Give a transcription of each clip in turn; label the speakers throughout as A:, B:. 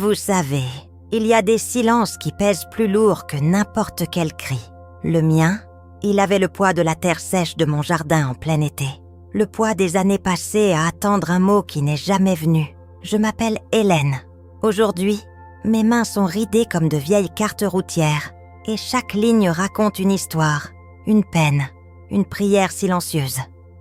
A: Vous savez, il y a des silences qui pèsent plus lourd que n'importe quel cri. Le mien, il avait le poids de la terre sèche de mon jardin en plein été. Le poids des années passées à attendre un mot qui n'est jamais venu. Je m'appelle Hélène. Aujourd'hui, mes mains sont ridées comme de vieilles cartes routières et chaque ligne raconte une histoire, une peine, une prière silencieuse.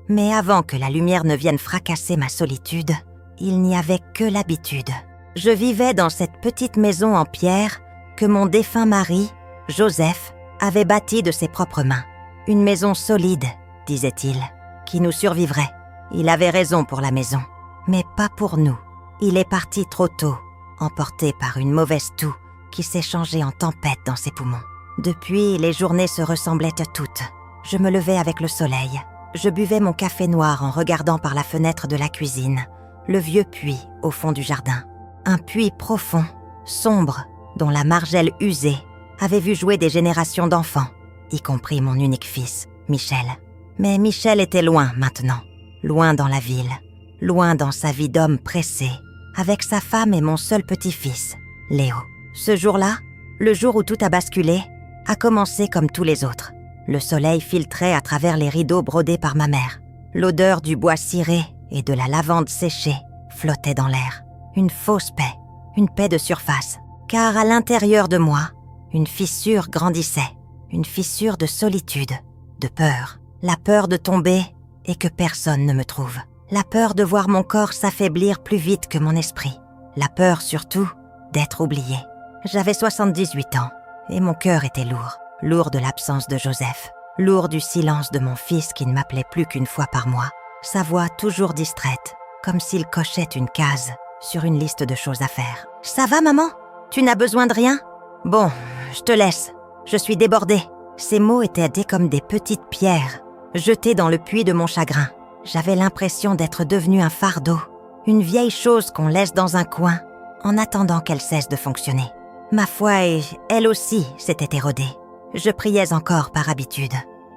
A: Mais avant que la lumière ne vienne fracasser ma solitude, il n'y avait que l'habitude. Je vivais dans cette petite maison en pierre que mon défunt mari, Joseph, avait bâtie de ses propres mains. Une maison solide, disait-il, qui nous survivrait. Il avait raison pour la maison, mais pas pour nous. Il est parti trop tôt, emporté par une mauvaise toux qui s'est changée en tempête dans ses poumons. Depuis, les journées se ressemblaient toutes. Je me levais avec le soleil. Je buvais mon café noir en regardant par la fenêtre de la cuisine, le vieux puits au fond du jardin. Un puits profond, sombre, dont la margelle usée avait vu jouer des générations d'enfants, y compris mon unique fils, Michel. Mais Michel était loin maintenant, loin dans la ville, loin dans sa vie d'homme pressé, avec sa femme et mon seul petit-fils, Léo. Ce jour-là, le jour où tout a basculé, a commencé comme tous les autres. Le soleil filtrait à travers les rideaux brodés par ma mère. L'odeur du bois ciré et de la lavande séchée flottait dans l'air. Une fausse paix, une paix de surface. Car à l'intérieur de moi, une fissure grandissait. Une fissure de solitude, de peur. La peur de tomber et que personne ne me trouve. La peur de voir mon corps s'affaiblir plus vite que mon esprit. La peur surtout d'être oublié. J'avais 78 ans et mon cœur était lourd. Lourd de l'absence de Joseph. Lourd du silence de mon fils qui ne m'appelait plus qu'une fois par mois. Sa voix toujours distraite, comme s'il cochait une case sur une liste de choses à faire. « Ça va, maman? Tu n'as besoin de rien? Bon, je te laisse. Je suis débordée. » Ces mots étaient comme des petites pierres, jetées dans le puits de mon chagrin. J'avais l'impression d'être devenue un fardeau, une vieille chose qu'on laisse dans un coin, en attendant qu'elle cesse de fonctionner. Ma foi, elle aussi, s'était érodée. Je priais encore par habitude.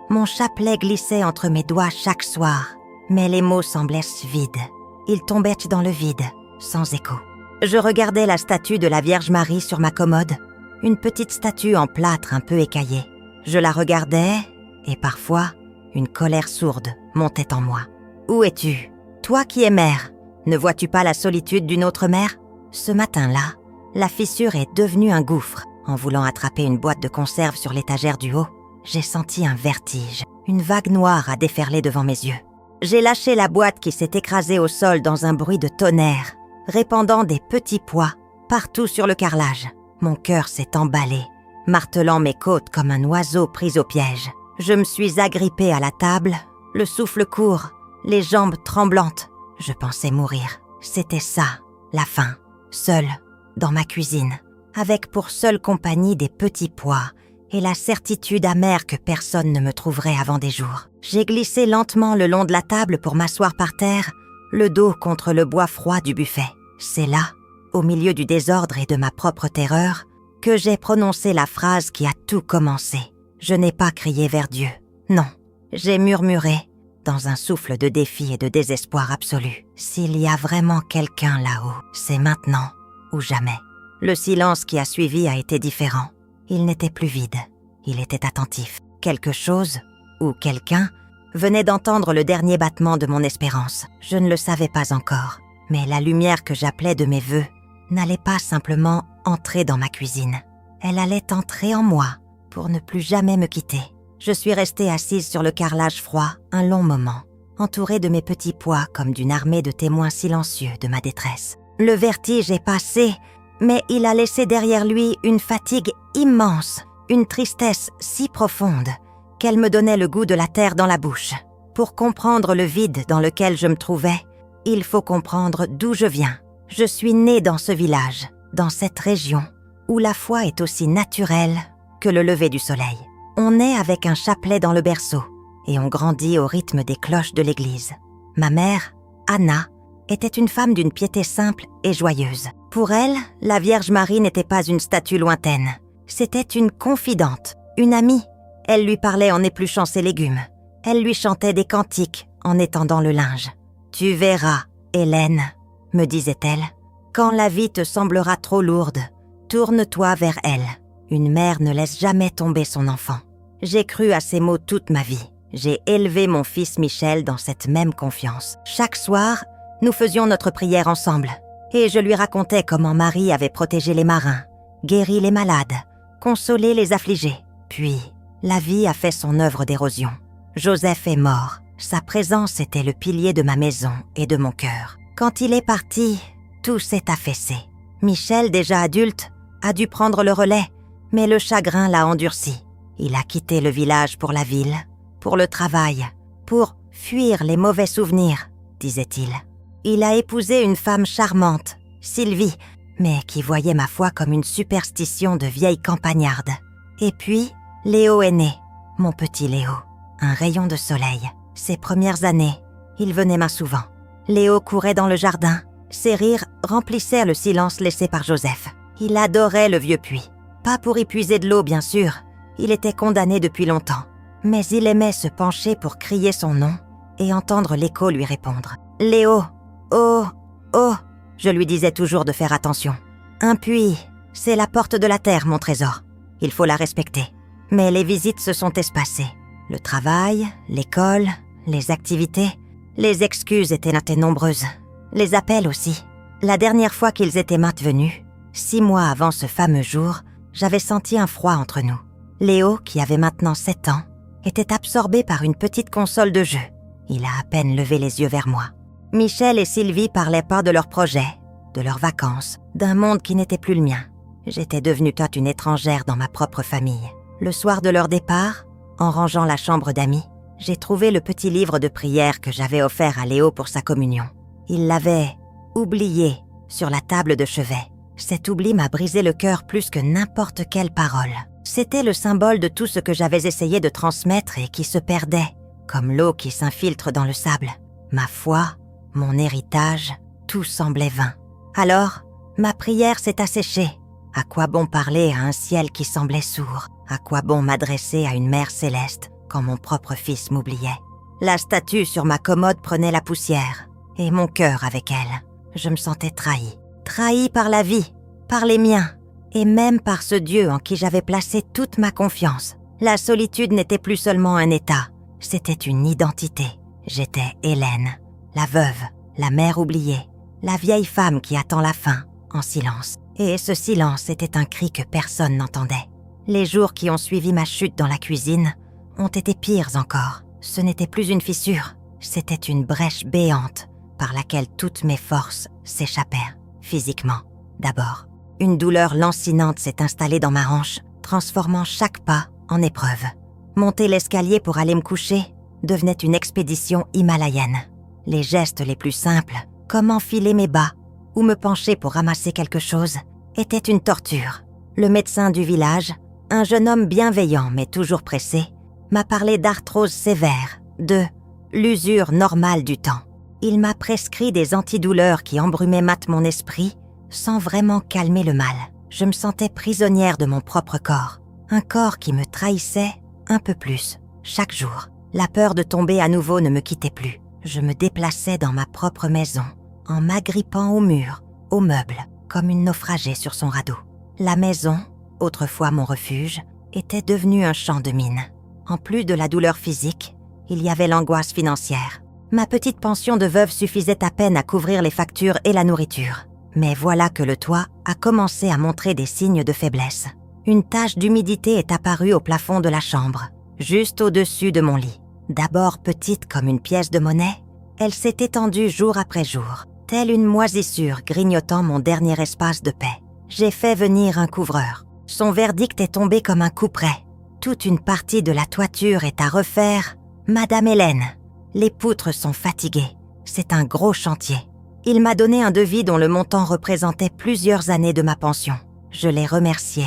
A: Mon chapelet glissait entre mes doigts chaque soir, mais les mots semblaient vides. Ils tombaient dans le vide, sans écho. Je regardais la statue de la Vierge Marie sur ma commode, une petite statue en plâtre un peu écaillée. Je la regardais, et parfois, une colère sourde montait en moi. « Où es-tu? Toi qui es mère, ne vois-tu pas la solitude d'une autre mère ?» Ce matin-là, la fissure est devenue un gouffre. En voulant attraper une boîte de conserve sur l'étagère du haut, j'ai senti un vertige. Une vague noire a déferlé devant mes yeux. J'ai lâché la boîte qui s'est écrasée au sol dans un bruit de tonnerre, répandant des petits pois partout sur le carrelage. Mon cœur s'est emballé, martelant mes côtes comme un oiseau pris au piège. Je me suis agrippée à la table, le souffle court, les jambes tremblantes. Je pensais mourir. C'était ça, la fin. Seule, dans ma cuisine, avec pour seule compagnie des petits pois et la certitude amère que personne ne me trouverait avant des jours. J'ai glissé lentement le long de la table pour m'asseoir par terre, le dos contre le bois froid du buffet. C'est là, au milieu du désordre et de ma propre terreur, que j'ai prononcé la phrase qui a tout commencé. Je n'ai pas crié vers Dieu. Non, j'ai murmuré, dans un souffle de défi et de désespoir absolu. S'il y a vraiment quelqu'un là-haut, c'est maintenant ou jamais. Le silence qui a suivi a été différent. Il n'était plus vide, il était attentif. Quelque chose, ou quelqu'un, venait d'entendre le dernier battement de mon espérance. Je ne le savais pas encore, mais la lumière que j'appelais de mes vœux n'allait pas simplement entrer dans ma cuisine. Elle allait entrer en moi pour ne plus jamais me quitter. Je suis restée assise sur le carrelage froid un long moment, entourée de mes petits pois comme d'une armée de témoins silencieux de ma détresse. Le vertige est passé, mais il a laissé derrière lui une fatigue immense, une tristesse si profonde qu'elle me donnait le goût de la terre dans la bouche. Pour comprendre le vide dans lequel je me trouvais, il faut comprendre d'où je viens. Je suis née dans ce village, dans cette région, où la foi est aussi naturelle que le lever du soleil. On naît avec un chapelet dans le berceau et on grandit au rythme des cloches de l'église. Ma mère, Anna, était une femme d'une piété simple et joyeuse. Pour elle, la Vierge Marie n'était pas une statue lointaine. C'était une confidente, une amie. Elle lui parlait en épluchant ses légumes. Elle lui chantait des cantiques en étendant le linge. « Tu verras, Hélène, me disait-elle, Quand la vie te semblera trop lourde, tourne-toi vers elle. Une mère ne laisse jamais tomber son enfant. J'ai cru à ces mots toute ma vie. J'ai élevé mon fils Michel dans cette même confiance. Chaque soir, nous faisions notre prière ensemble. Et je lui racontais comment Marie avait protégé les marins, guéri les malades, consolé les affligés. Puis, la vie a fait son œuvre d'érosion. Joseph est mort. Sa présence était le pilier de ma maison et de mon cœur. Quand il est parti, tout s'est affaissé. Michel, déjà adulte, a dû prendre le relais, mais le chagrin l'a endurci. Il a quitté le village pour la ville, pour le travail, pour fuir les mauvais souvenirs, disait-il. Il a épousé une femme charmante, Sylvie, mais qui voyait ma foi comme une superstition de vieille campagnarde. Et puis, Léo est né, mon petit Léo, un rayon de soleil. Ces premières années, il venait main souvent. Léo courait dans le jardin. Ses rires remplissaient le silence laissé par Joseph. Il adorait le vieux puits. Pas pour y puiser de l'eau, bien sûr. Il était condamné depuis longtemps. Mais il aimait se pencher pour crier son nom et entendre l'écho lui répondre. « Léo, oh, oh !» Je lui disais toujours de faire attention. Un puits, c'est la porte de la terre, mon trésor. Il faut la respecter. Mais les visites se sont espacées. Le travail, l'école, les activités, les excuses étaient nombreuses. Les appels aussi. La dernière fois qu'ils étaient maintenus, 6 mois avant ce fameux jour, j'avais senti un froid entre nous. Léo, qui avait maintenant 7 ans, était absorbé par une petite console de jeu. Il a à peine levé les yeux vers moi. Michel et Sylvie parlaient pas de leurs projets, de leurs vacances, d'un monde qui n'était plus le mien. J'étais devenue toute une étrangère dans ma propre famille. Le soir de leur départ, en rangeant la chambre d'amis, j'ai trouvé le petit livre de prière que j'avais offert à Léo pour sa communion. Il l'avait oublié sur la table de chevet. Cet oubli m'a brisé le cœur plus que n'importe quelle parole. C'était le symbole de tout ce que j'avais essayé de transmettre et qui se perdait, comme l'eau qui s'infiltre dans le sable. Ma foi, mon héritage, tout semblait vain. Alors, ma prière s'est asséchée. À quoi bon parler à un ciel qui semblait sourd? À quoi bon m'adresser à une mère céleste quand mon propre fils m'oubliait? La statue sur ma commode prenait la poussière, et mon cœur avec elle. Je me sentais trahi. Trahi par la vie, par les miens, et même par ce Dieu en qui j'avais placé toute ma confiance. La solitude n'était plus seulement un état, c'était une identité. J'étais Hélène, la veuve, la mère oubliée, la vieille femme qui attend la fin, en silence. Et ce silence était un cri que personne n'entendait. Les jours qui ont suivi ma chute dans la cuisine ont été pires encore. Ce n'était plus une fissure, c'était une brèche béante par laquelle toutes mes forces s'échappèrent, physiquement. D'abord, une douleur lancinante s'est installée dans ma hanche, transformant chaque pas en épreuve. Monter l'escalier pour aller me coucher devenait une expédition himalayenne. Les gestes les plus simples, comme enfiler mes bas ou me pencher pour ramasser quelque chose, étaient une torture. Le médecin du village, un jeune homme bienveillant mais toujours pressé, m'a parlé d'arthrose sévère, de l'usure normale du temps. Il m'a prescrit des antidouleurs qui embrumaient mat mon esprit sans vraiment calmer le mal. Je me sentais prisonnière de mon propre corps, un corps qui me trahissait un peu plus, chaque jour. La peur de tomber à nouveau ne me quittait plus. Je me déplaçais dans ma propre maison, en m'agrippant au mur, aux meubles, comme une naufragée sur son radeau. La maison, autrefois mon refuge, était devenue un champ de mine. En plus de la douleur physique, il y avait l'angoisse financière. Ma petite pension de veuve suffisait à peine à couvrir les factures et la nourriture. Mais voilà que le toit a commencé à montrer des signes de faiblesse. Une tache d'humidité est apparue au plafond de la chambre, juste au-dessus de mon lit. D'abord petite comme une pièce de monnaie, elle s'est étendue jour après jour, telle une moisissure grignotant mon dernier espace de paix. J'ai fait venir un couvreur. Son verdict est tombé comme un coup près. Toute une partie de la toiture est à refaire. Madame Hélène, les poutres sont fatiguées. C'est un gros chantier. Il m'a donné un devis dont le montant représentait plusieurs années de ma pension. Je l'ai remercié,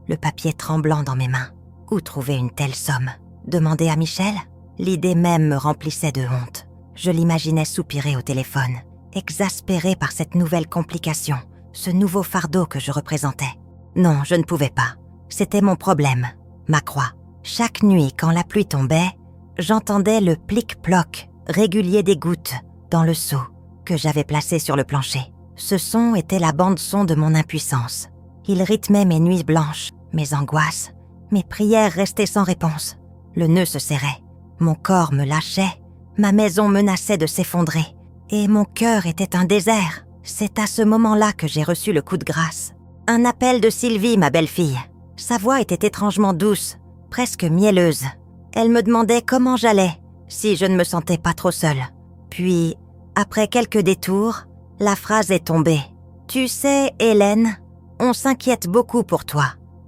A: le papier tremblant dans mes mains. Où trouver une telle somme? Demander à Michel? L'idée même me remplissait de honte. Je l'imaginais soupirer au téléphone, exaspéré par cette nouvelle complication, ce nouveau fardeau que je représentais. Non, je ne pouvais pas. C'était mon problème, ma croix. Chaque nuit, quand la pluie tombait, j'entendais le plic-ploc régulier des gouttes dans le seau que j'avais placé sur le plancher. Ce son était la bande-son de mon impuissance. Il rythmait mes nuits blanches, mes angoisses, mes prières restaient sans réponse. Le nœud se serrait, mon corps me lâchait, ma maison menaçait de s'effondrer, et mon cœur était un désert. C'est à ce moment-là que j'ai reçu le coup de grâce. Un appel de Sylvie, ma belle-fille. Sa voix était étrangement douce, presque mielleuse. Elle me demandait comment j'allais, si je ne me sentais pas trop seule. Puis, après quelques détours, la phrase est tombée. « Tu sais, Hélène, on s'inquiète beaucoup pour toi.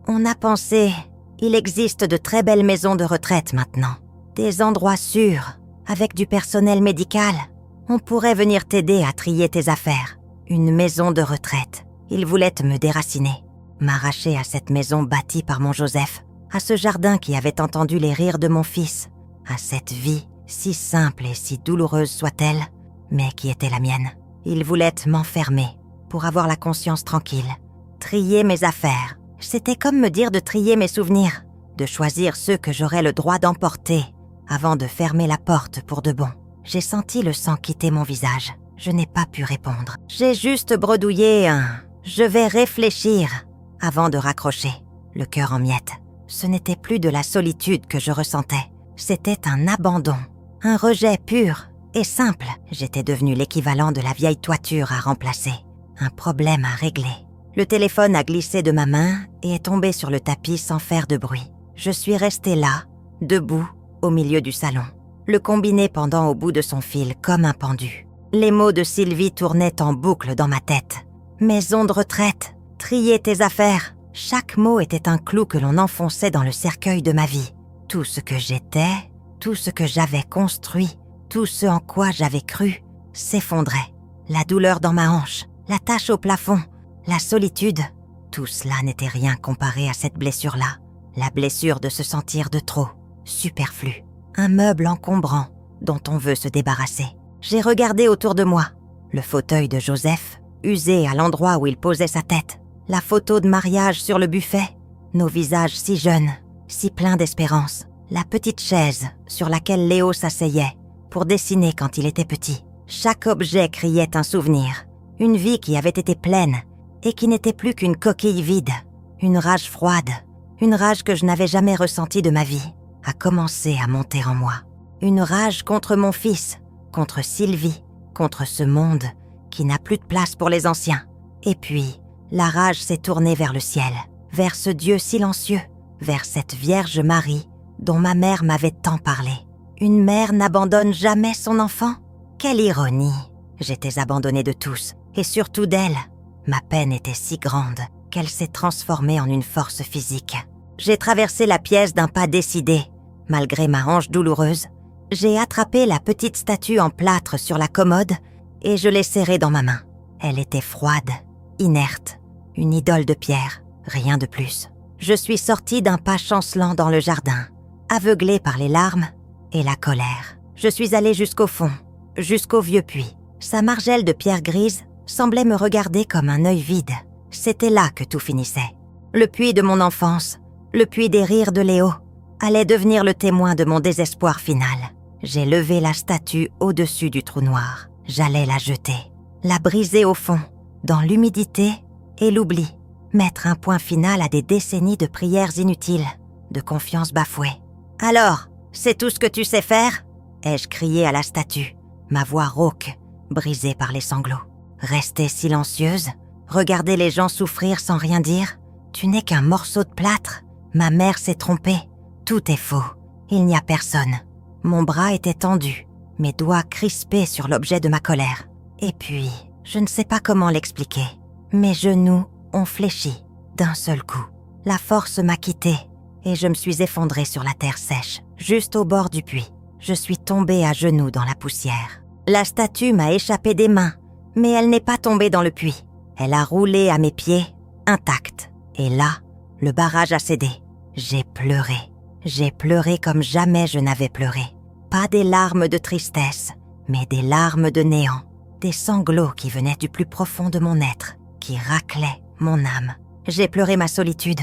A: On a pensé, il existe de très belles maisons de retraite maintenant. Des endroits sûrs, avec du personnel médical. On pourrait venir t'aider à trier tes affaires. Une maison de retraite. » Il voulait me déraciner, m'arracher à cette maison bâtie par mon Joseph, à ce jardin qui avait entendu les rires de mon fils, à cette vie, si simple et si douloureuse soit-elle, mais qui était la mienne. Il voulait m'enfermer, pour avoir la conscience tranquille. Trier mes affaires, c'était comme me dire de trier mes souvenirs, de choisir ceux que j'aurais le droit d'emporter, avant de fermer la porte pour de bon. J'ai senti le sang quitter mon visage. Je n'ai pas pu répondre. J'ai juste bredouillé un « je vais réfléchir » avant de raccrocher, le cœur en miettes. Ce n'était plus de la solitude que je ressentais. C'était un abandon, un rejet pur et simple. J'étais devenue l'équivalent de la vieille toiture à remplacer, un problème à régler. Le téléphone a glissé de ma main et est tombé sur le tapis sans faire de bruit. Je suis restée là, debout, au milieu du salon, le combiné pendant au bout de son fil comme un pendu. Les mots de Sylvie tournaient en boucle dans ma tête. Maison de retraite, trier tes affaires. Chaque mot était un clou que l'on enfonçait dans le cercueil de ma vie. Tout ce que j'étais, tout ce que j'avais construit, tout ce en quoi j'avais cru, s'effondrait. La douleur dans ma hanche, la tache au plafond, la solitude, tout cela n'était rien comparé à cette blessure-là. La blessure de se sentir de trop, superflu. Un meuble encombrant dont on veut se débarrasser. J'ai regardé autour de moi. Le fauteuil de Joseph, usé à l'endroit où il posait sa tête. La photo de mariage sur le buffet. Nos visages si jeunes, si pleins d'espérance. La petite chaise sur laquelle Léo s'asseyait pour dessiner quand il était petit. Chaque objet criait un souvenir. Une vie qui avait été pleine et qui n'était plus qu'une coquille vide. Une rage froide, une rage que je n'avais jamais ressentie de ma vie, a commencé à monter en moi. Une rage contre mon fils, contre Sylvie, contre ce monde qui n'a plus de place pour les anciens. Et puis, la rage s'est tournée vers le ciel, vers ce Dieu silencieux, vers cette Vierge Marie dont ma mère m'avait tant parlé. Une mère n'abandonne jamais son enfant? Quelle ironie! J'étais abandonnée de tous, et surtout d'elle. Ma peine était si grande qu'elle s'est transformée en une force physique. J'ai traversé la pièce d'un pas décidé. Malgré ma hanche douloureuse, j'ai attrapé la petite statue en plâtre sur la commode et je l'ai serrée dans ma main. Elle était froide, inerte, une idole de pierre, rien de plus. Je suis sortie d'un pas chancelant dans le jardin, aveuglée par les larmes et la colère. Je suis allée jusqu'au fond, jusqu'au vieux puits. Sa margelle de pierre grise semblait me regarder comme un œil vide. C'était là que tout finissait. Le puits de mon enfance, le puits des rires de Léo, allait devenir le témoin de mon désespoir final. J'ai levé la statue au-dessus du trou noir. J'allais la jeter, la briser au fond, dans l'humidité et l'oubli, mettre un point final à des décennies de prières inutiles, de confiance bafouée. « Alors, c'est tout ce que tu sais faire ?» ai-je crié à la statue, ma voix rauque, brisée par les sanglots. Rester silencieuse, regarder les gens souffrir sans rien dire. Tu n'es qu'un morceau de plâtre. Ma mère s'est trompée. Tout est faux. Il n'y a personne. Mon bras était tendu, mes doigts crispés sur l'objet de ma colère. Et puis, je ne sais pas comment l'expliquer. Mes genoux ont fléchi d'un seul coup. La force m'a quittée et je me suis effondrée sur la terre sèche, juste au bord du puits. Je suis tombée à genoux dans la poussière. La statue m'a échappé des mains, mais elle n'est pas tombée dans le puits. Elle a roulé à mes pieds, intacte. Et là, le barrage a cédé. J'ai pleuré. J'ai pleuré comme jamais je n'avais pleuré. Pas des larmes de tristesse, mais des larmes de néant. Des sanglots qui venaient du plus profond de mon être, qui raclaient mon âme. J'ai pleuré ma solitude,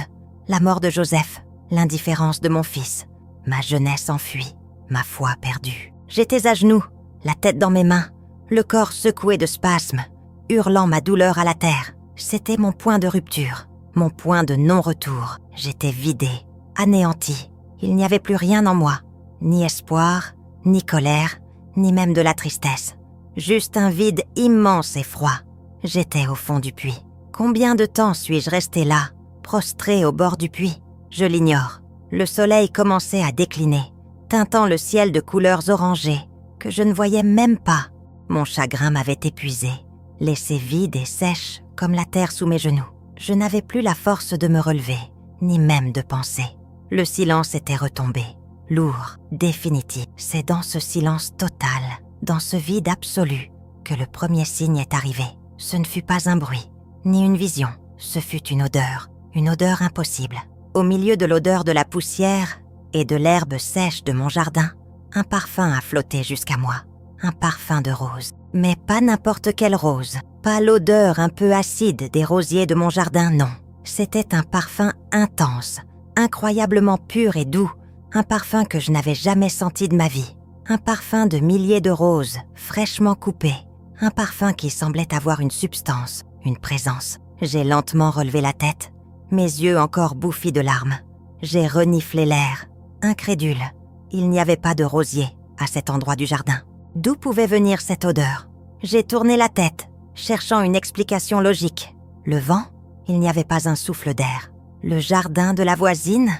A: la mort de Joseph, l'indifférence de mon fils, ma jeunesse enfuie, ma foi perdue. J'étais à genoux, la tête dans mes mains, le corps secoué de spasmes, hurlant ma douleur à la terre. C'était mon point de rupture, mon point de non-retour. J'étais vidée, anéantie. Il n'y avait plus rien en moi, ni espoir, ni colère, ni même de la tristesse. Juste un vide immense et froid. J'étais au fond du puits. Combien de temps suis-je restée là, prostrée au bord du puits? Je l'ignore. Le soleil commençait à décliner, teintant le ciel de couleurs orangées que je ne voyais même pas. Mon chagrin m'avait épuisée, laissée vide et sèche comme la terre sous mes genoux. Je n'avais plus la force de me relever, ni même de penser. Le silence était retombé, lourd, définitif. C'est dans ce silence total, dans ce vide absolu, que le premier signe est arrivé. Ce ne fut pas un bruit, ni une vision. Ce fut une odeur impossible. Au milieu de l'odeur de la poussière et de l'herbe sèche de mon jardin, un parfum a flotté jusqu'à moi. Un parfum de rose. Mais pas n'importe quelle rose. Pas l'odeur un peu acide des rosiers de mon jardin, non. C'était un parfum intense, incroyablement pur et doux. Un parfum que je n'avais jamais senti de ma vie. Un parfum de milliers de roses, fraîchement coupées. Un parfum qui semblait avoir une substance, une présence. J'ai lentement relevé la tête, mes yeux encore bouffis de larmes. J'ai reniflé l'air, incrédule. Il n'y avait pas de rosier à cet endroit du jardin. D'où pouvait venir cette odeur? J'ai tourné la tête, cherchant une explication logique. Le vent? Il n'y avait pas un souffle d'air. Le jardin de la voisine?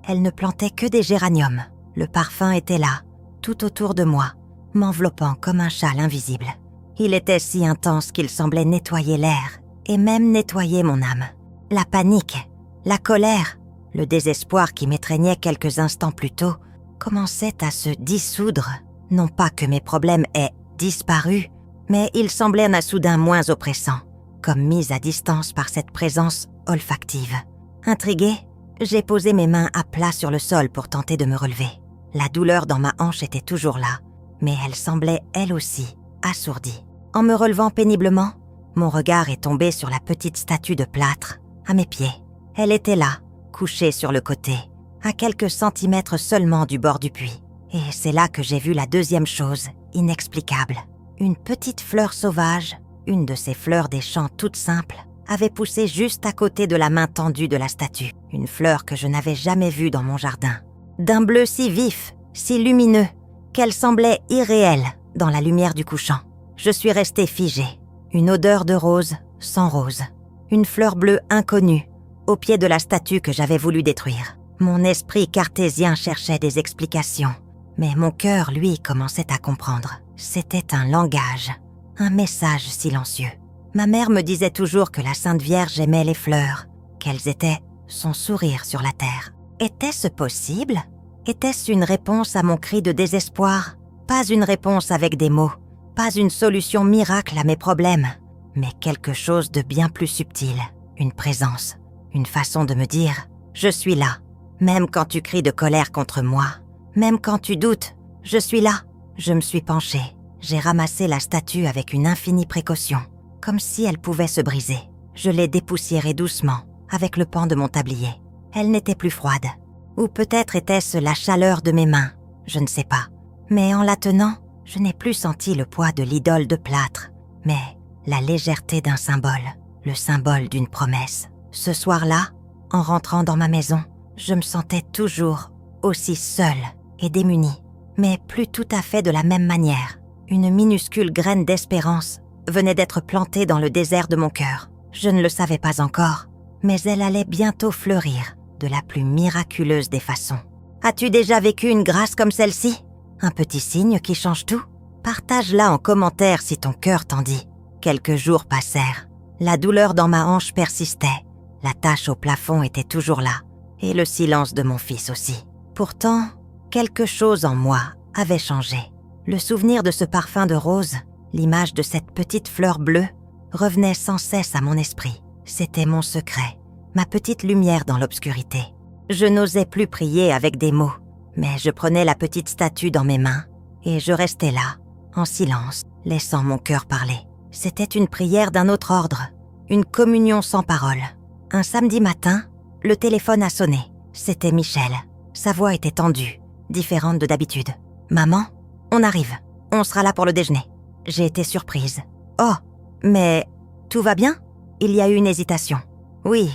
A: Elle ne plantait que des géraniums. Le parfum était là, tout autour de moi, m'enveloppant comme un châle invisible. Il était si intense qu'il semblait nettoyer l'air, et même nettoyer mon âme. La panique, la colère, le désespoir qui m'étreignait quelques instants plus tôt commençaient à se dissoudre. Non pas que mes problèmes aient disparu, mais ils semblaient soudain moins oppressants, comme mis à distance par cette présence olfactive. Intriguée, j'ai posé mes mains à plat sur le sol pour tenter de me relever. La douleur dans ma hanche était toujours là, mais elle semblait, elle aussi, assourdie. En me relevant péniblement, mon regard est tombé sur la petite statue de plâtre, à mes pieds. Elle était là, couchée sur le côté, à quelques centimètres seulement du bord du puits. Et c'est là que j'ai vu la deuxième chose, inexplicable. Une petite fleur sauvage, une de ces fleurs des champs toutes simples, avait poussé juste à côté de la main tendue de la statue. Une fleur que je n'avais jamais vue dans mon jardin. D'un bleu si vif, si lumineux, qu'elle semblait irréelle dans la lumière du couchant. Je suis restée figée. Une odeur de rose sans rose. Une fleur bleue inconnue, au pied de la statue que j'avais voulu détruire. Mon esprit cartésien cherchait des explications. Mais mon cœur, lui, commençait à comprendre. C'était un langage, un message silencieux. Ma mère me disait toujours que la Sainte Vierge aimait les fleurs, qu'elles étaient son sourire sur la terre. Était-ce possible? Était-ce une réponse à mon cri de désespoir? Pas une réponse avec des mots, pas une solution miracle à mes problèmes, mais quelque chose de bien plus subtil, une présence, une façon de me dire « Je suis là, même quand tu cries de colère contre moi. » Même quand tu doutes, je suis là. Je me suis penchée. J'ai ramassé la statue avec une infinie précaution, comme si elle pouvait se briser. Je l'ai dépoussiérée doucement, avec le pan de mon tablier. Elle n'était plus froide. Ou peut-être était-ce la chaleur de mes mains, je ne sais pas. Mais en la tenant, je n'ai plus senti le poids de l'idole de plâtre, mais la légèreté d'un symbole, le symbole d'une promesse. Ce soir-là, en rentrant dans ma maison, je me sentais toujours aussi seule et démunie, mais plus tout à fait de la même manière. Une minuscule graine d'espérance venait d'être plantée dans le désert de mon cœur. Je ne le savais pas encore, mais elle allait bientôt fleurir de la plus miraculeuse des façons. As-tu déjà vécu une grâce comme celle-ci? Un petit signe qui change tout? Partage-la en commentaire si ton cœur t'en dit. Quelques jours passèrent. La douleur dans ma hanche persistait. La tache au plafond était toujours là, et le silence de mon fils aussi. Pourtant, quelque chose en moi avait changé. Le souvenir de ce parfum de rose, l'image de cette petite fleur bleue, revenait sans cesse à mon esprit. C'était mon secret, ma petite lumière dans l'obscurité. Je n'osais plus prier avec des mots, mais je prenais la petite statue dans mes mains et je restais là, en silence, laissant mon cœur parler. C'était une prière d'un autre ordre, une communion sans parole. Un samedi matin, le téléphone a sonné. C'était Michel. Sa voix était tendue, différente de d'habitude. « Maman, on arrive. On sera là pour le déjeuner. » J'ai été surprise. « Oh, mais Tout va bien ?» Il y a eu une hésitation. « Oui,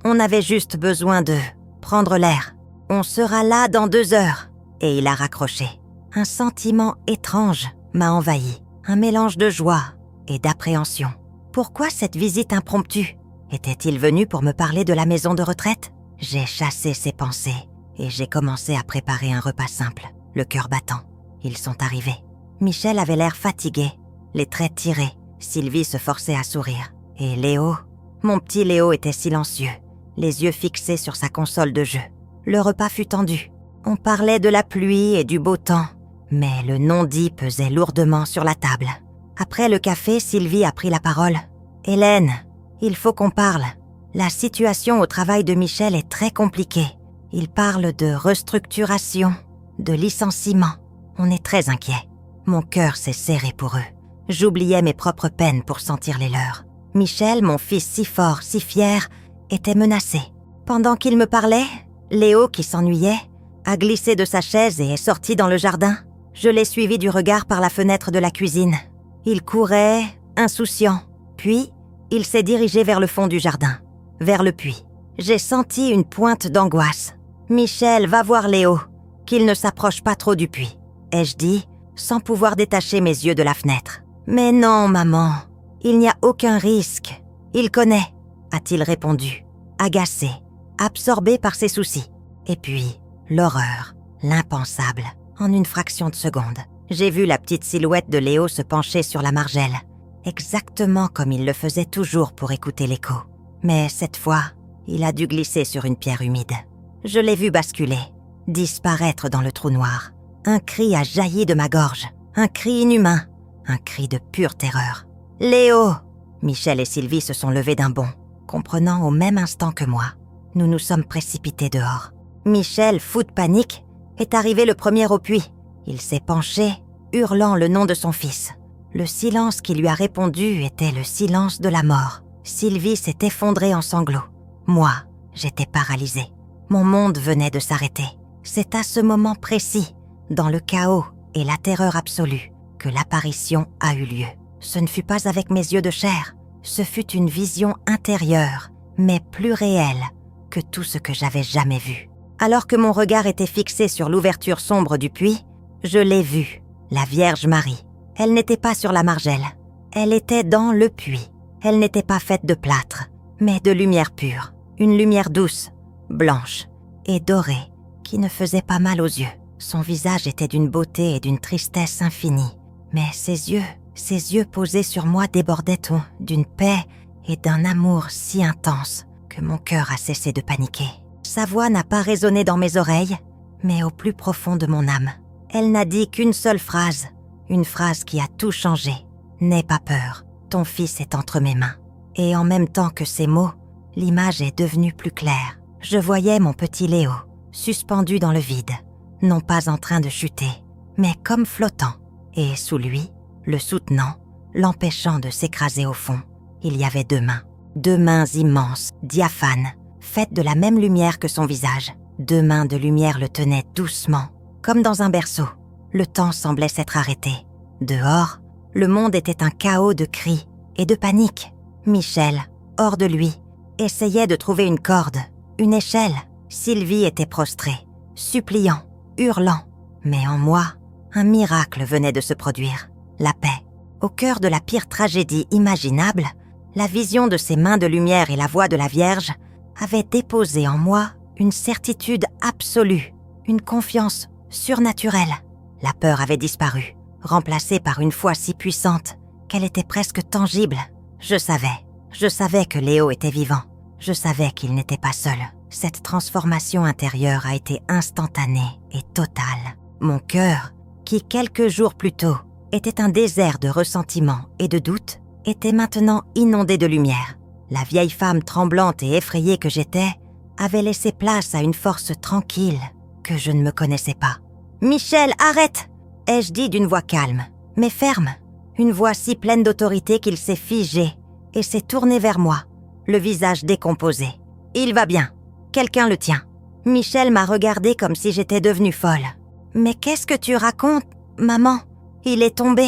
A: on avait juste besoin de prendre l'air. On sera là dans 2 heures. » Et il a raccroché. Un sentiment étrange m'a envahi, un mélange de joie et d'appréhension. Pourquoi cette visite impromptue? Était-il venu pour me parler de la maison de retraite? J'ai chassé ces pensées et j'ai commencé à préparer un repas simple, le cœur battant. Ils sont arrivés. Michel avait l'air fatigué, les traits tirés. Sylvie se forçait à sourire. Et Léo, mon petit Léo était silencieux, les yeux fixés sur sa console de jeu. Le repas fut tendu. On parlait de la pluie et du beau temps, mais le non-dit pesait lourdement sur la table. Après le café, Sylvie a pris la parole. « Hélène, il faut qu'on parle. La situation au travail de Michel est très compliquée. Il parle de restructuration, de licenciement. On est très inquiets. » Mon cœur s'est serré pour eux. J'oubliais mes propres peines pour sentir les leurs. Michel, mon fils si fort, si fier, était menacé. Pendant qu'il me parlait, Léo, qui s'ennuyait, a glissé de sa chaise et est sorti dans le jardin. Je l'ai suivi du regard par la fenêtre de la cuisine. Il courait, insouciant. Puis, il s'est dirigé vers le fond du jardin, vers le puits. J'ai senti une pointe d'angoisse. « Michel, va voir Léo, qu'il ne s'approche pas trop du puits. » ai-je dit, sans pouvoir détacher mes yeux de la fenêtre. « Mais non, maman, il n'y a aucun risque. Il connaît, » a-t-il répondu, agacé, absorbé par ses soucis. Et puis, l'horreur, l'impensable, en une fraction de seconde. J'ai vu la petite silhouette de Léo se pencher sur la margelle, exactement comme il le faisait toujours pour écouter l'écho. Mais cette fois, il a dû glisser sur une pierre humide. Je l'ai vu basculer, disparaître dans le trou noir. Un cri a jailli de ma gorge, un cri inhumain, un cri de pure terreur. « Léo !» Michel et Sylvie se sont levés d'un bond, comprenant au même instant que moi. Nous nous sommes précipités dehors. Michel, fou de panique, est arrivé le premier au puits. Il s'est penché, hurlant le nom de son fils. Le silence qui lui a répondu était le silence de la mort. Sylvie s'est effondrée en sanglots. Moi, j'étais paralysée. Mon monde venait de s'arrêter. C'est à ce moment précis, dans le chaos et la terreur absolue, que l'apparition a eu lieu. Ce ne fut pas avec mes yeux de chair, ce fut une vision intérieure, mais plus réelle que tout ce que j'avais jamais vu. Alors que mon regard était fixé sur l'ouverture sombre du puits, je l'ai vue, la Vierge Marie. Elle n'était pas sur la margelle, elle était dans le puits. Elle n'était pas faite de plâtre, mais de lumière pure, une lumière douce, blanche et dorée, qui ne faisait pas mal aux yeux. Son visage était d'une beauté et d'une tristesse infinie, mais ses yeux posés sur moi débordaient d'une paix et d'un amour si intense que mon cœur a cessé de paniquer. Sa voix n'a pas résonné dans mes oreilles, mais au plus profond de mon âme. Elle n'a dit qu'une seule phrase, une phrase qui a tout changé. « N'aie pas peur, ton fils est entre mes mains. » Et en même temps que ces mots, l'image est devenue plus claire. Je voyais mon petit Léo, suspendu dans le vide, non pas en train de chuter, mais comme flottant. Et sous lui, le soutenant, l'empêchant de s'écraser au fond, il y avait 2 mains immenses, diaphanes, faites de la même lumière que son visage. 2 mains de lumière le tenaient doucement, comme dans un berceau. Le temps semblait s'être arrêté. Dehors, le monde était un chaos de cris et de panique. Michel, hors de lui, essayait de trouver une corde, une échelle. Sylvie était prostrée, suppliant, hurlant. Mais en moi, un miracle venait de se produire. La paix. Au cœur de la pire tragédie imaginable, la vision de ces mains de lumière et la voix de la Vierge avaient déposé en moi une certitude absolue, une confiance surnaturelle. La peur avait disparu, remplacée par une foi si puissante qu'elle était presque tangible. Je savais que Léo était vivant. Je savais qu'il n'était pas seul. Cette transformation intérieure a été instantanée et totale. Mon cœur, qui quelques jours plus tôt était un désert de ressentiment et de doute, était maintenant inondé de lumière. La vieille femme tremblante et effrayée que j'étais avait laissé place à une force tranquille que je ne me connaissais pas. « Michel, arrête !» ai-je dit d'une voix calme, mais ferme. Une voix si pleine d'autorité qu'il s'est figé et s'est tourné vers moi, le visage décomposé. « Il va bien. Quelqu'un le tient. » Michel m'a regardée comme si j'étais devenue folle. « Mais qu'est-ce que tu racontes, maman ? Il est tombé.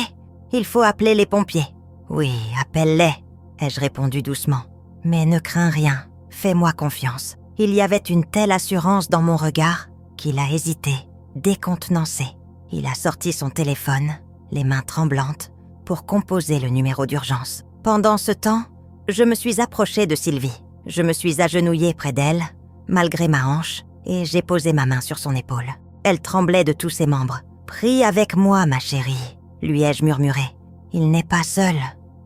A: Il faut appeler les pompiers. » « Oui, appelle-les. » ai-je répondu doucement. Mais ne crains rien, fais-moi confiance. Il y avait une telle assurance dans mon regard qu'il a hésité, décontenancé. Il a sorti son téléphone, les mains tremblantes, pour composer le numéro d'urgence. Pendant ce temps, je me suis approchée de Sylvie. Je me suis agenouillée près d'elle, malgré ma hanche, et j'ai posé ma main sur son épaule. Elle tremblait de tous ses membres. « Prie avec moi, ma chérie », lui ai-je murmuré. « Il n'est pas seul. »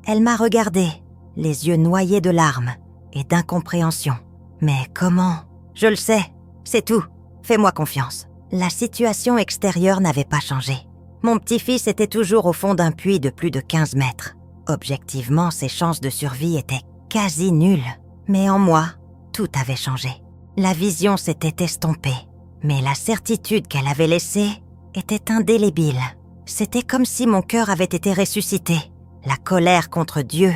A: Elle m'a regardée, les yeux noyés de larmes et d'incompréhension. « Mais comment ? » « Je le sais, c'est tout. Fais-moi confiance. » La situation extérieure n'avait pas changé. Mon petit-fils était toujours au fond d'un puits de plus de 15 mètres. Objectivement, ses chances de survie étaient quasi nulles. Mais en moi, tout avait changé. La vision s'était estompée, mais la certitude qu'elle avait laissée était indélébile. C'était comme si mon cœur avait été ressuscité. La colère contre Dieu,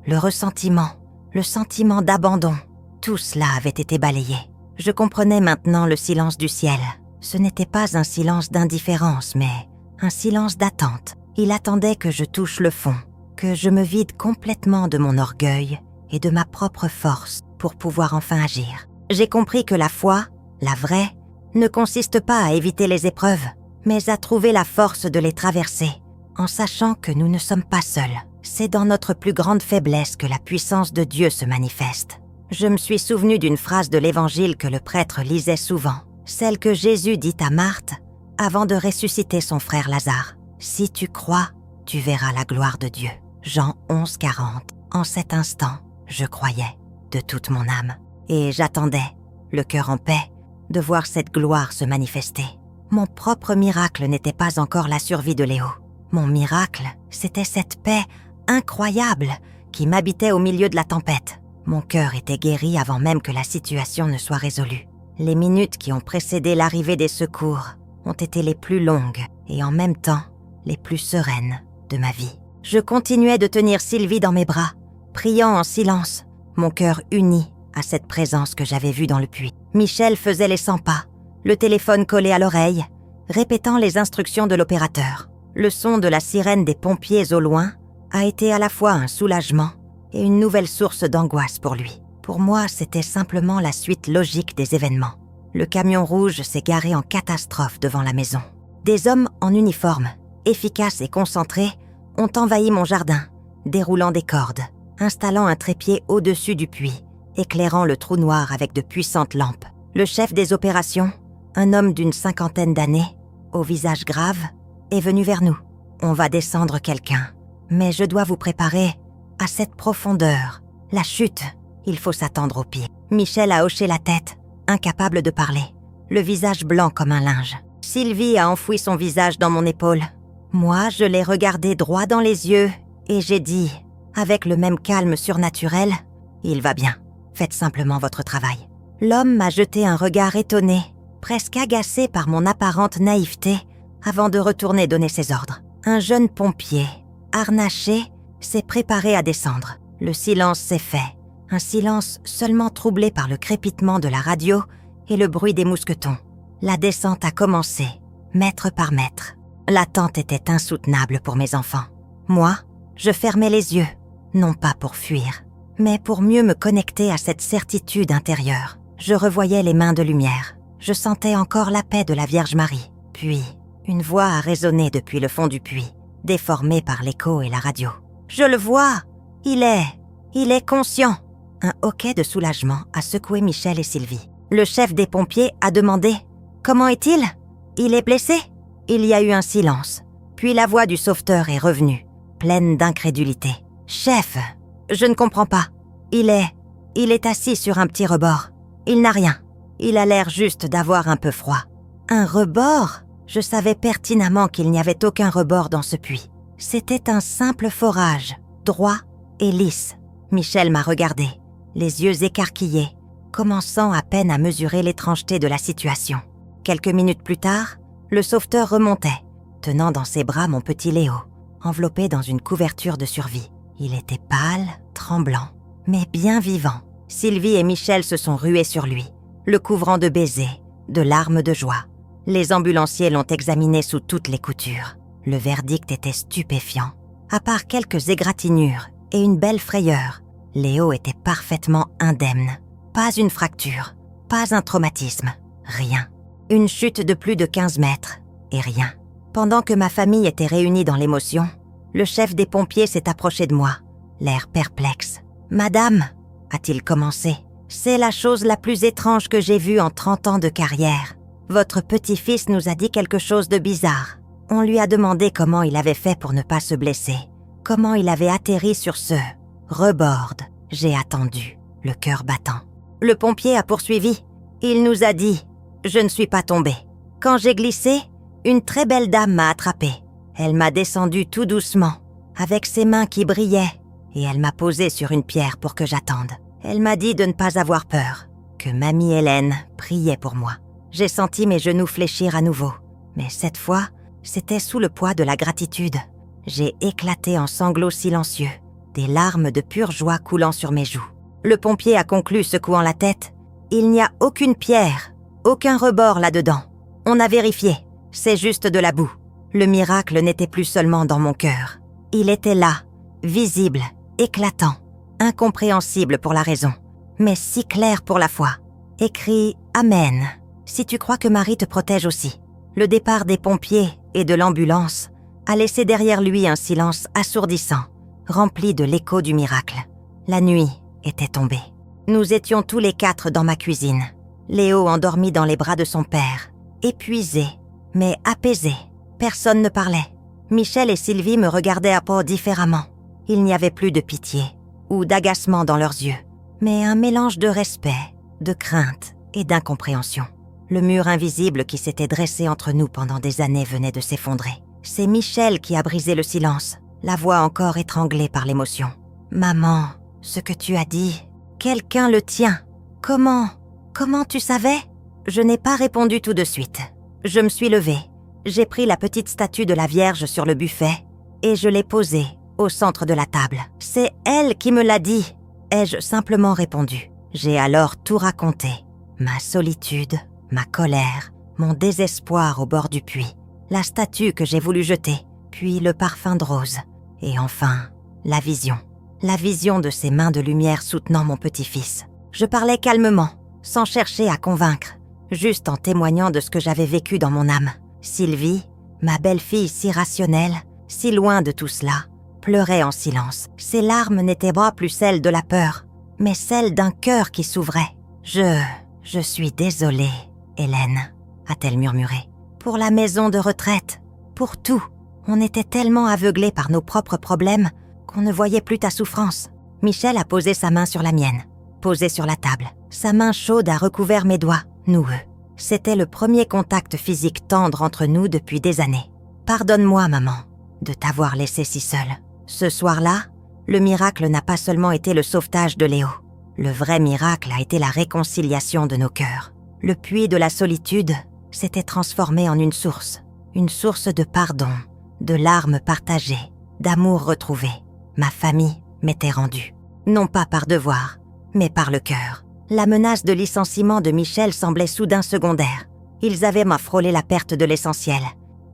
A: le ressentiment, le sentiment d'abandon, tout cela avait été balayé. Je comprenais maintenant le silence du ciel. Ce n'était pas un silence d'indifférence, mais un silence d'attente. Il attendait que je touche le fond, que je me vide complètement de mon orgueil et de ma propre force pour pouvoir enfin agir. J'ai compris que la foi, la vraie, ne consiste pas à éviter les épreuves, mais à trouver la force de les traverser, en sachant que nous ne sommes pas seuls. C'est dans notre plus grande faiblesse que la puissance de Dieu se manifeste. Je me suis souvenu d'une phrase de l'Évangile que le prêtre lisait souvent, celle que Jésus dit à Marthe avant de ressusciter son frère Lazare. « Si tu crois, tu verras la gloire de Dieu. » Jean 11, 40. En cet instant, je croyais de toute mon âme. Et j'attendais, le cœur en paix, de voir cette gloire se manifester. Mon propre miracle n'était pas encore la survie de Léo. Mon miracle, c'était cette paix incroyable qui m'habitait au milieu de la tempête. Mon cœur était guéri avant même que la situation ne soit résolue. Les minutes qui ont précédé l'arrivée des secours ont été les plus longues et en même temps les plus sereines de ma vie. Je continuais de tenir Sylvie dans mes bras, priant en silence, mon cœur uni à cette présence que j'avais vue dans le puits. Michel faisait les 100 pas, le téléphone collé à l'oreille, répétant les instructions de l'opérateur. Le son de la sirène des pompiers au loin a été à la fois un soulagement et une nouvelle source d'angoisse pour lui. Pour moi, c'était simplement la suite logique des événements. Le camion rouge s'est garé en catastrophe devant la maison. Des hommes en uniforme, efficaces et concentrés, ont envahi mon jardin, déroulant des cordes, installant un trépied au-dessus du puits, éclairant le trou noir avec de puissantes lampes. Le chef des opérations, un homme d'une 50aine d'années, au visage grave, est venu vers nous. « On va descendre quelqu'un, mais je dois vous préparer à cette profondeur. La chute, il faut s'attendre au pire. » Michel a hoché la tête, incapable de parler, le visage blanc comme un linge. Sylvie a enfoui son visage dans mon épaule. Moi, je l'ai regardé droit dans les yeux et j'ai dit, avec le même calme surnaturel, « Il va bien, faites simplement votre travail. » L'homme m'a jeté un regard étonné, presque agacé par mon apparente naïveté, avant de retourner donner ses ordres. Un jeune pompier, harnaché, s'est préparé à descendre. Le silence s'est fait, un silence seulement troublé par le crépitement de la radio et le bruit des mousquetons. La descente a commencé, mètre par mètre. L'attente était insoutenable pour mes enfants. Moi, je fermais les yeux, non pas pour fuir, mais pour mieux me connecter à cette certitude intérieure. Je revoyais les mains de lumière. Je sentais encore la paix de la Vierge Marie. Puis, une voix a résonné depuis le fond du puits, déformée par l'écho et la radio. « Je le vois! Il est conscient !» Un hoquet de soulagement a secoué Michel et Sylvie. Le chef des pompiers a demandé « Comment est-il ? Il est blessé ?» Il y a eu un silence. Puis la voix du sauveteur est revenue, pleine d'incrédulité. « Chef, je ne comprends pas. Il est assis sur un petit rebord. Il n'a rien. Il a l'air juste d'avoir un peu froid. » Un rebord ? Je savais pertinemment qu'il n'y avait aucun rebord dans ce puits. C'était un simple forage, droit et lisse. Michel m'a regardé, les yeux écarquillés, commençant à peine à mesurer l'étrangeté de la situation. Quelques minutes plus tard, le sauveteur remontait, tenant dans ses bras mon petit Léo, enveloppé dans une couverture de survie. Il était pâle, tremblant, mais bien vivant. Sylvie et Michel se sont rués sur lui, le couvrant de baisers, de larmes de joie. Les ambulanciers l'ont examiné sous toutes les coutures. Le verdict était stupéfiant. À part quelques égratignures et une belle frayeur, Léo était parfaitement indemne. Pas une fracture, pas un traumatisme, rien. Une chute de plus de 15 mètres, et rien. Pendant que ma famille était réunie dans l'émotion, le chef des pompiers s'est approché de moi, l'air perplexe. « Madame, a-t-il commencé, c'est la chose la plus étrange que j'ai vue en 30 ans de carrière. Votre petit-fils nous a dit quelque chose de bizarre. On lui a demandé comment il avait fait pour ne pas se blesser, comment il avait atterri sur ce rebord. J'ai attendu, le cœur battant. Le pompier a poursuivi. Il nous a dit « Je ne suis pas tombé. Quand j'ai glissé, une très belle dame m'a attrapé. Elle m'a descendu tout doucement, avec ses mains qui brillaient, et elle m'a posé sur une pierre pour que j'attende. Elle m'a dit de ne pas avoir peur, que mamie Hélène priait pour moi. J'ai senti mes genoux fléchir à nouveau, mais cette fois, c'était sous le poids de la gratitude. J'ai éclaté en sanglots silencieux, des larmes de pure joie coulant sur mes joues. Le pompier a conclu, secouant la tête, « Il n'y a aucune pierre, aucun rebord là-dedans. On a vérifié, c'est juste de la boue. » Le miracle n'était plus seulement dans mon cœur. Il était là, visible, éclatant, incompréhensible pour la raison, mais si clair pour la foi. Écrit « Amen » si tu crois que Marie te protège aussi. Le départ des pompiers et de l'ambulance a laissé derrière lui un silence assourdissant, rempli de l'écho du miracle. La nuit était tombée. Nous étions tous les 4 dans ma cuisine. Léo endormi dans les bras de son père, épuisé, mais apaisé. Personne ne parlait. Michel et Sylvie me regardaient à peau différemment. Il n'y avait plus de pitié ou d'agacement dans leurs yeux, mais un mélange de respect, de crainte et d'incompréhension. Le mur invisible qui s'était dressé entre nous pendant des années venait de s'effondrer. C'est Michel qui a brisé le silence, la voix encore étranglée par l'émotion. « Maman, ce que tu as dit, quelqu'un le tient. Comment tu savais ?» Je n'ai pas répondu tout de suite. Je me suis levée. J'ai pris la petite statue de la Vierge sur le buffet et je l'ai posée au centre de la table. « C'est elle qui me l'a dit », ai-je simplement répondu. J'ai alors tout raconté. Ma solitude, ma colère, mon désespoir au bord du puits, la statue que j'ai voulu jeter, puis le parfum de rose, et enfin, la vision de ces mains de lumière soutenant mon petit-fils. Je parlais calmement, sans chercher à convaincre, juste en témoignant de ce que j'avais vécu dans mon âme. Sylvie, ma belle-fille si rationnelle, si loin de tout cela, pleurait en silence. Ses larmes n'étaient pas plus celles de la peur, mais celles d'un cœur qui s'ouvrait. Je suis désolée, Hélène, a-t-elle murmuré. Pour la maison de retraite, pour tout. On était tellement aveuglés par nos propres problèmes qu'on ne voyait plus ta souffrance. Michel a posé sa main sur la mienne, posée sur la table. Sa main chaude a recouvert mes doigts, noueux. C'était le premier contact physique tendre entre nous depuis des années. Pardonne-moi, maman, de t'avoir laissée si seule. Ce soir-là, le miracle n'a pas seulement été le sauvetage de Léo. Le vrai miracle a été la réconciliation de nos cœurs. Le puits de la solitude s'était transformé en une source de pardon, de larmes partagées, d'amour retrouvé. Ma famille m'était rendue, non pas par devoir, mais par le cœur. La menace de licenciement de Michel semblait soudain secondaire. Ils avaient frôlé la perte de l'essentiel,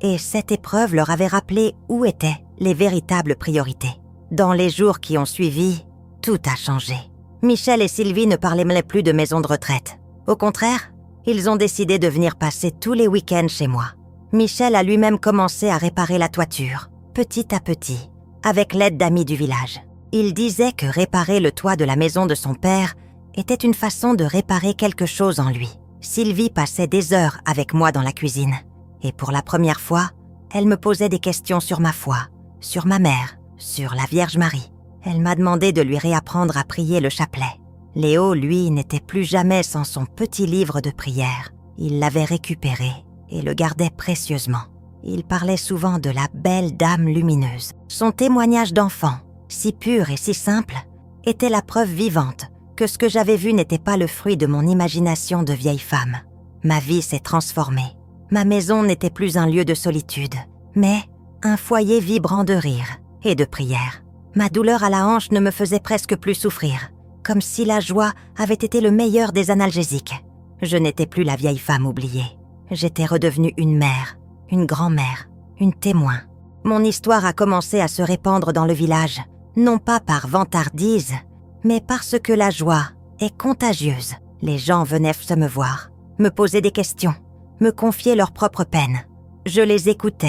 A: et cette épreuve leur avait rappelé où étaient les véritables priorités. Dans les jours qui ont suivi, tout a changé. Michel et Sylvie ne parlaient plus de maison de retraite. Au contraire, ils ont décidé de venir passer tous les week-ends chez moi. Michel a lui-même commencé à réparer la toiture, petit à petit, avec l'aide d'amis du village. Il disait que réparer le toit de la maison de son père était une façon de réparer quelque chose en lui. Sylvie passait des heures avec moi dans la cuisine, et pour la première fois, elle me posait des questions sur ma foi, sur ma mère, sur la Vierge Marie. Elle m'a demandé de lui réapprendre à prier le chapelet. Léo, lui, n'était plus jamais sans son petit livre de prière. Il l'avait récupéré et le gardait précieusement. Il parlait souvent de la belle dame lumineuse. Son témoignage d'enfant, si pur et si simple, était la preuve vivante que ce que j'avais vu n'était pas le fruit de mon imagination de vieille femme. Ma vie s'est transformée. Ma maison n'était plus un lieu de solitude, mais un foyer vibrant de rire et de prière. Ma douleur à la hanche ne me faisait presque plus souffrir, comme si la joie avait été le meilleur des analgésiques. Je n'étais plus la vieille femme oubliée. J'étais redevenue une mère, une grand-mère, une témoin. Mon histoire a commencé à se répandre dans le village, non pas par vantardise, mais parce que la joie est contagieuse. Les gens venaient se me voir, me poser des questions, me confier leurs propres peines. Je les écoutais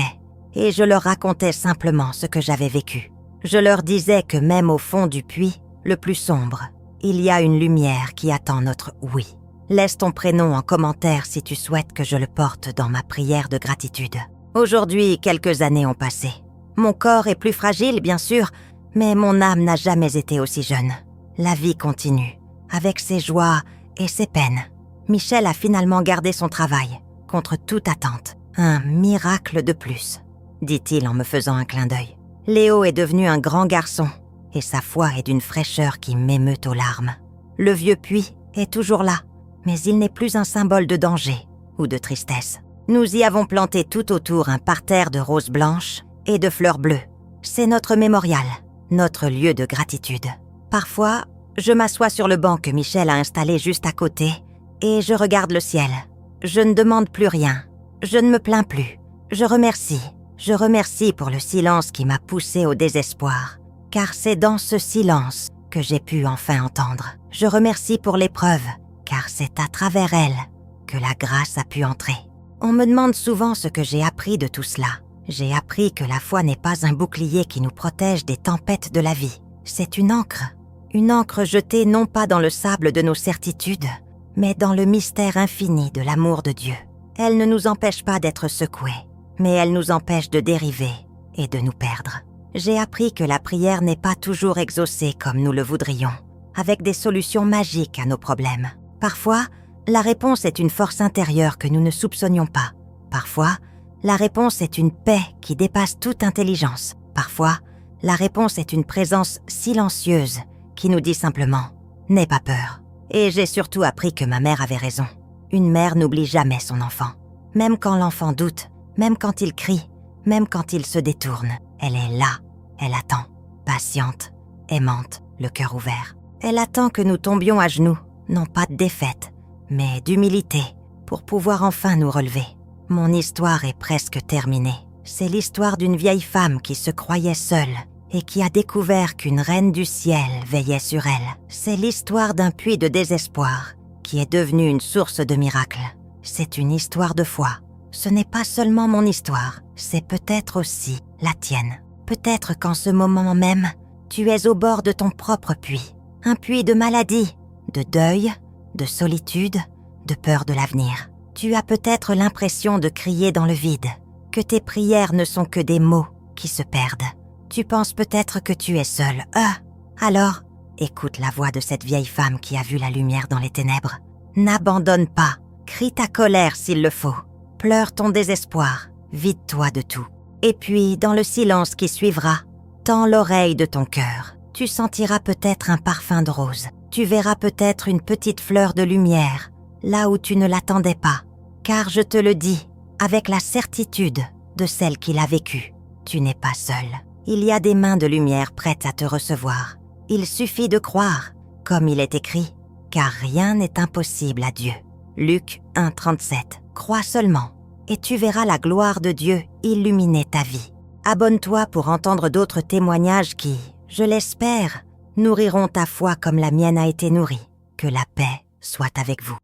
A: et je leur racontais simplement ce que j'avais vécu. Je leur disais que même au fond du puits, le plus sombre, il y a une lumière qui attend notre oui. Laisse ton prénom en commentaire si tu souhaites que je le porte dans ma prière de gratitude. Aujourd'hui, quelques années ont passé. Mon corps est plus fragile, bien sûr, mais mon âme n'a jamais été aussi jeune. La vie continue, avec ses joies et ses peines. Michel a finalement gardé son travail, contre toute attente. Un miracle de plus, dit-il en me faisant un clin d'œil. Léo est devenu un grand garçon, et sa foi est d'une fraîcheur qui m'émeut aux larmes. Le vieux puits est toujours là, mais il n'est plus un symbole de danger ou de tristesse. Nous y avons planté tout autour un parterre de roses blanches et de fleurs bleues. C'est notre mémorial, notre lieu de gratitude. Parfois, je m'assois sur le banc que Michel a installé juste à côté et je regarde le ciel. Je ne demande plus rien. Je ne me plains plus. Je remercie pour le silence qui m'a poussé au désespoir, car c'est dans ce silence que j'ai pu enfin entendre. Je remercie pour l'épreuve, car c'est à travers elle que la grâce a pu entrer. On me demande souvent ce que j'ai appris de tout cela. J'ai appris que la foi n'est pas un bouclier qui nous protège des tempêtes de la vie. C'est une ancre jetée non pas dans le sable de nos certitudes, mais dans le mystère infini de l'amour de Dieu. Elle ne nous empêche pas d'être secoués, mais elle nous empêche de dériver et de nous perdre. J'ai appris que la prière n'est pas toujours exaucée comme nous le voudrions, avec des solutions magiques à nos problèmes. Parfois, la réponse est une force intérieure que nous ne soupçonnions pas. Parfois, la réponse est une paix qui dépasse toute intelligence. Parfois, la réponse est une présence silencieuse qui nous dit simplement « N'aie pas peur ». Et j'ai surtout appris que ma mère avait raison. Une mère n'oublie jamais son enfant. Même quand l'enfant doute, même quand il crie, même quand il se détourne, elle est là, elle attend, patiente, aimante, le cœur ouvert. Elle attend que nous tombions à genoux, non pas de défaite, mais d'humilité, pour pouvoir enfin nous relever. Mon histoire est presque terminée. C'est l'histoire d'une vieille femme qui se croyait seule et qui a découvert qu'une reine du ciel veillait sur elle. C'est l'histoire d'un puits de désespoir qui est devenu une source de miracles. C'est une histoire de foi. Ce n'est pas seulement mon histoire, c'est peut-être aussi la tienne. Peut-être qu'en ce moment même, tu es au bord de ton propre puits. Un puits de maladie, de deuil, de solitude, de peur de l'avenir. Tu as peut-être l'impression de crier dans le vide, que tes prières ne sont que des mots qui se perdent. Tu penses peut-être que tu es seul. Alors, écoute la voix de cette vieille femme qui a vu la lumière dans les ténèbres. N'abandonne pas, crie ta colère s'il le faut. Pleure ton désespoir, vide-toi de tout. Et puis, dans le silence qui suivra, tends l'oreille de ton cœur. Tu sentiras peut-être un parfum de rose. Tu verras peut-être une petite fleur de lumière, là où tu ne l'attendais pas. Car je te le dis, avec la certitude de celle qui l'a vécu, tu n'es pas seul. Il y a des mains de lumière prêtes à te recevoir. Il suffit de croire, comme il est écrit, car rien n'est impossible à Dieu. Luc 1,37. Crois seulement, et tu verras la gloire de Dieu illuminer ta vie. Abonne-toi pour entendre d'autres témoignages qui, je l'espère, nourriront ta foi comme la mienne a été nourrie. Que la paix soit avec vous.